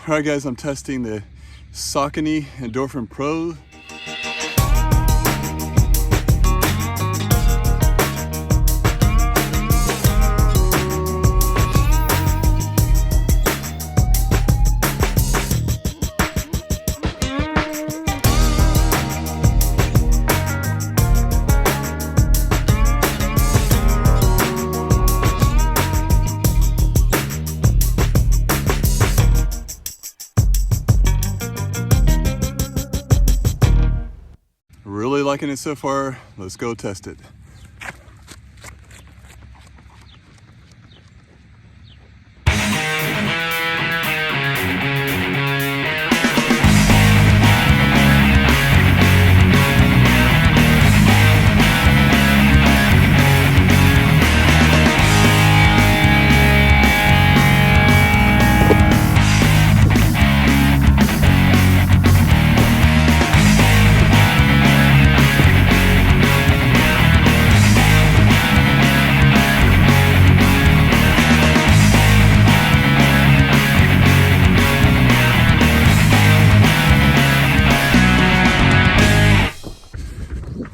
All right guys, I'm testing the Saucony Endorphin Pro. Really liking it so far. Let's go test it.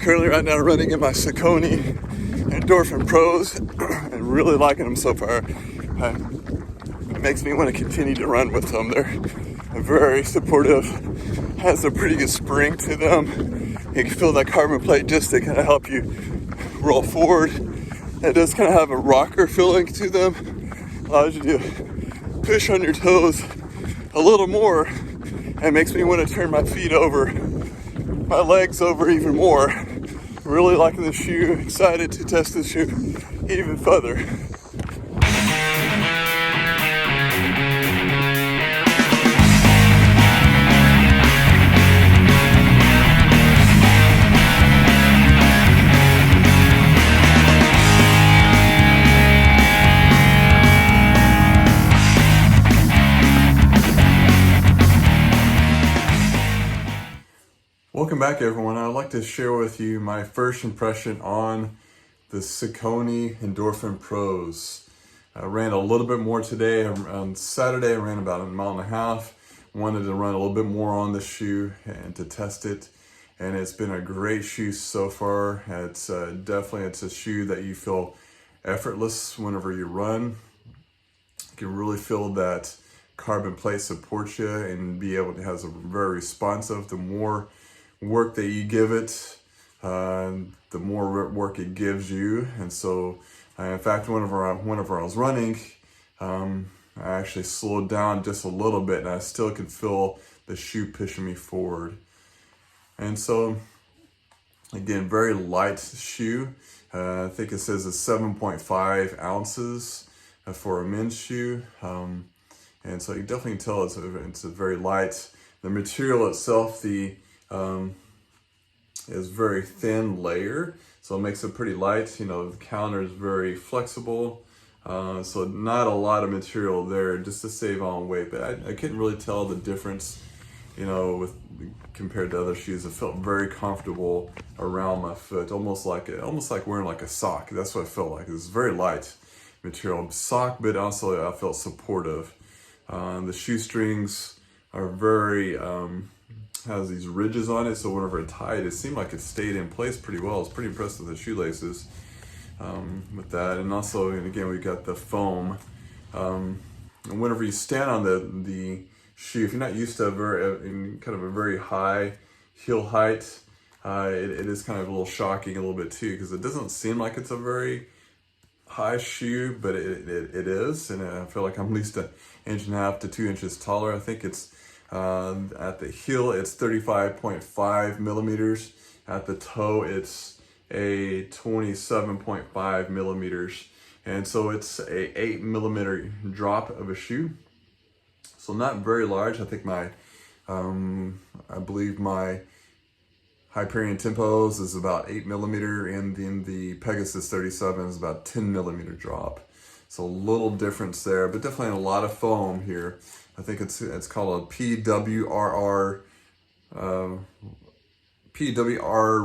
Currently right now running in my Saucony Endorphin Pros and really liking them so far. It makes me want to continue to run with them. They're very supportive, has a pretty good spring to them. You can feel that carbon plate just to kind of help you roll forward. It does kind of have a rocker feeling to them. Allows you to push on your toes a little more and makes me want to turn my feet over, my legs over even more. Really liking the shoe, excited to test the shoe even further. Welcome back everyone. I'd like to share with you my first impression on the Saucony Endorphin Pros. I ran a little bit more today. On Saturday I ran about a mile and a half. Wanted to run a little bit more on the shoe and to test it. And it's been a great shoe so far. It's definitely a shoe that you feel effortless whenever you run. You can really feel that carbon plate supports you and be able to have a very responsive. The more work that you give it, the more work it gives you. And so in fact, whenever I was running, I actually slowed down just a little bit and I still could feel the shoe pushing me forward. And so again, very light shoe. I think it says it's 7.5 ounces for a men's shoe. And so you definitely tell it's a very light. The material itself, is very thin layer, so it makes it pretty light. You know, the counter is very flexible, so not a lot of material there just to save on weight. But I couldn't really tell the difference, you know, compared to other shoes. It felt very comfortable around my foot, almost like wearing like a sock. That's what it felt like. It was very light material, sock, but also I felt supportive. The shoestrings are very has these ridges on it, so whenever it tied, it seemed like it stayed in place pretty well. I was pretty impressed with the shoelaces with that. And also, and again, we got the foam. And whenever you stand on the shoe, if you're not used to kind of a very high heel height, it is kind of a little shocking a little bit too, because it doesn't seem like it's a very high shoe, but it is. And I feel like I'm at least 1.5 to 2 inches taller. I think it's at the heel, it's 35.5 millimeters. At the toe, it's a 27.5 millimeters. And so it's a 8 millimeter drop of a shoe. So not very large. I think I believe my Hyperion Tempos is about 8 millimeter, and then the Pegasus 37 is about 10 millimeter drop. So a little difference there, but definitely a lot of foam here. I think it's called a PWR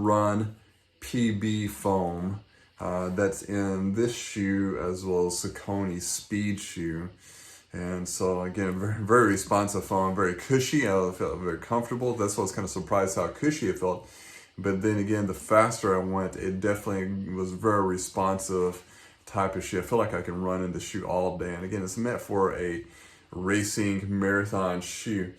Run PB foam. That's in this shoe as well as Saucony Speed shoe. And so again, very, very responsive foam, very cushy. I felt very comfortable. That's why I was kind of surprised how cushy it felt. But then again, the faster I went, it definitely was very responsive type of shoe. I feel like I can run in the shoe all day. And again, it's meant for a racing marathon shoe.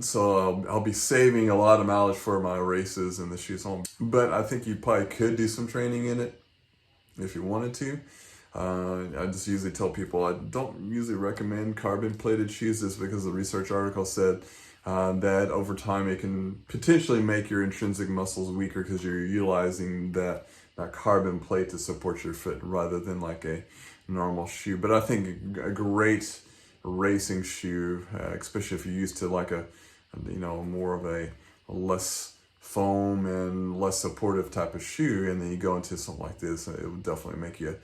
So I'll be saving a lot of mileage for my races in the shoes. But I think you probably could do some training in it if you wanted to. I just usually tell people I don't usually recommend carbon plated shoes just because the research article said that over time it can potentially make your intrinsic muscles weaker because you're utilizing that carbon plate to support your foot rather than like a normal shoe. But I think a great racing shoe, especially if you're used to like a more of a less foam and less supportive type of shoe, and then you go into something like this, it would definitely make you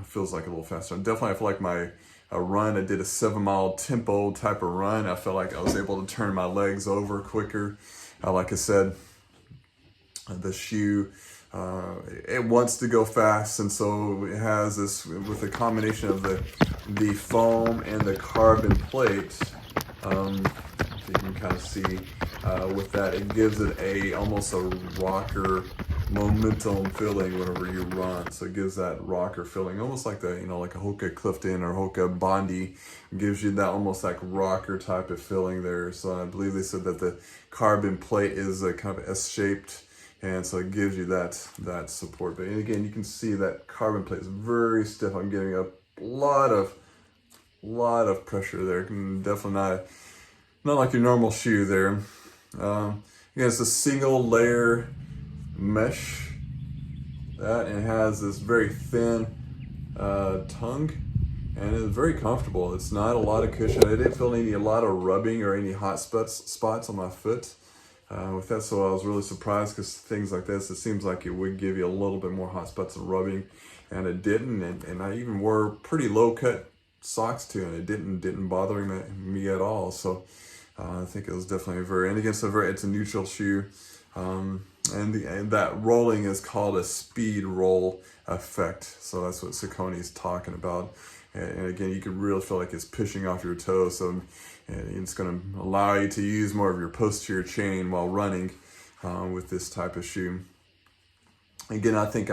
feels like a little faster. Definitely I feel like my run, I did a 7-mile tempo type of run. I felt like I was able to turn my legs over quicker. Like I said, the shoe, it wants to go fast, and so it has this, with a combination of the foam and the carbon plate, you can kind of see with that, it gives it almost a rocker momentum feeling whenever you run. So it gives that rocker feeling, almost like like a Hoka Clifton or Hoka Bondi, gives you that almost like rocker type of feeling there. So I believe they said that the carbon plate is a kind of S-shaped, and so it gives you that support. But again, you can see that carbon plate is very stiff. I'm getting a lot of pressure there. Definitely not like your normal shoe there. Again, it's a single layer mesh and it has this very thin tongue, and it's very comfortable. It's not a lot of cushion. I didn't feel a lot of rubbing or any hot spots on my foot with that, so I was really surprised, because things like this, it seems like it would give you a little bit more hot spots and rubbing, and it didn't. And I even wore pretty low cut socks too, and it didn't bother me at all. So I think it was definitely and again, it's a neutral shoe. And that rolling is called a speed roll effect. So that's what Saucony is talking about. And again, you can really feel like it's pushing off your toes. So it's going to allow you to use more of your posterior chain while running with this type of shoe. Again, I think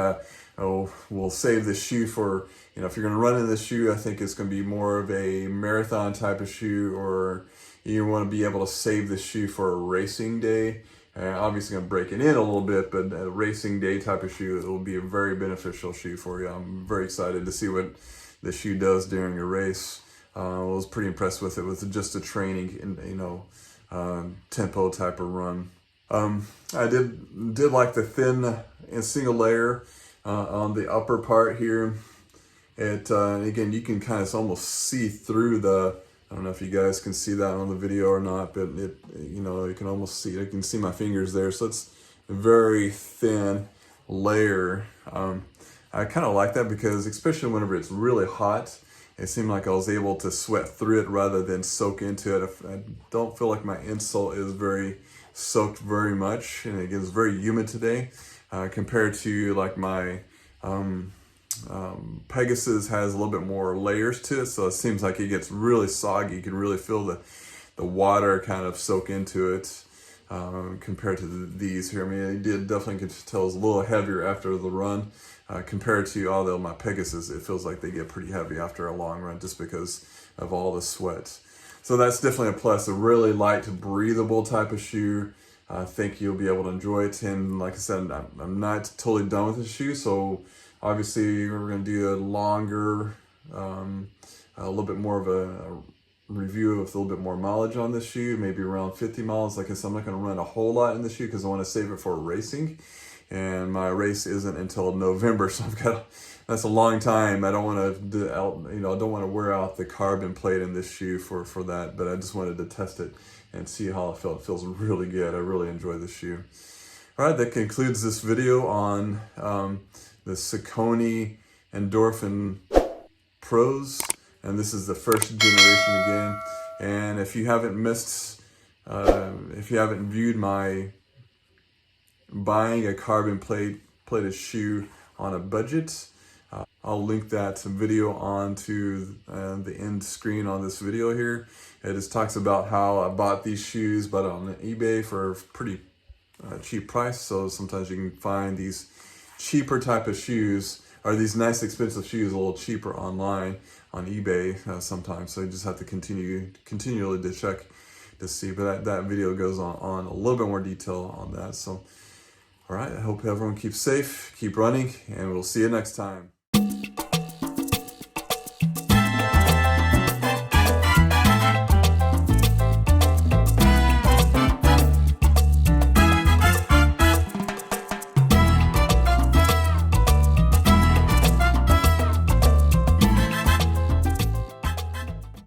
we'll save this shoe for, if you're going to run in this shoe, I think it's going to be more of a marathon type of shoe, or you want to be able to save this shoe for a racing day. Obviously going to break it in a little bit, but a racing day type of shoe, it will be a very beneficial shoe for you. I'm very excited to see what the shoe does during a race. I was pretty impressed with it with just a training and tempo type of run. I did like the thin and single layer on the upper part here. Again, you can kind of almost see through I don't know if you guys can see that on the video or not, but you can almost see it. You can see my fingers there. So it's a very thin layer. I kind of like that because, especially whenever it's really hot, it seemed like I was able to sweat through it rather than soak into it. I don't feel like my insole is soaked very much, and it gets very humid today compared to like my Pegasus has a little bit more layers to it, so it seems like it gets really soggy. You can really feel the water kind of soak into it compared to these here. I mean, it definitely could tell it's a little heavier after the run compared to, although my Pegasus, it feels like they get pretty heavy after a long run just because of all the sweat. So that's definitely a plus. A really light, breathable type of shoe. I think you'll be able to enjoy it. And like I said, I'm not totally done with the shoe, so obviously we're going to do a longer, a little bit more of a review with a little bit more mileage on this shoe, maybe around 50 miles. Like I said, I'm not going to run a whole lot in the shoe because I want to save it for racing, and my race isn't until November, so that's a long time. I don't want to I don't want to wear out the carbon plate in this shoe for that, but I just wanted to test it and see how it felt. It feels really good. I really enjoy this shoe. All right, that concludes this video on the Saucony Endorphin Pros, and this is the first generation again. And if you haven't viewed my buying a carbon plated shoe on a budget, I'll link that video onto the end screen on this video here. It just talks about how I bought these shoes, but on eBay for a pretty cheap price. So sometimes you can find these cheaper type of shoes, or these nice expensive shoes, a little cheaper online on eBay sometimes. So you just have to continually to check to see. But that video goes on a little bit more detail on that. So, all right, I hope everyone keeps safe, keep running, and we'll see you next time.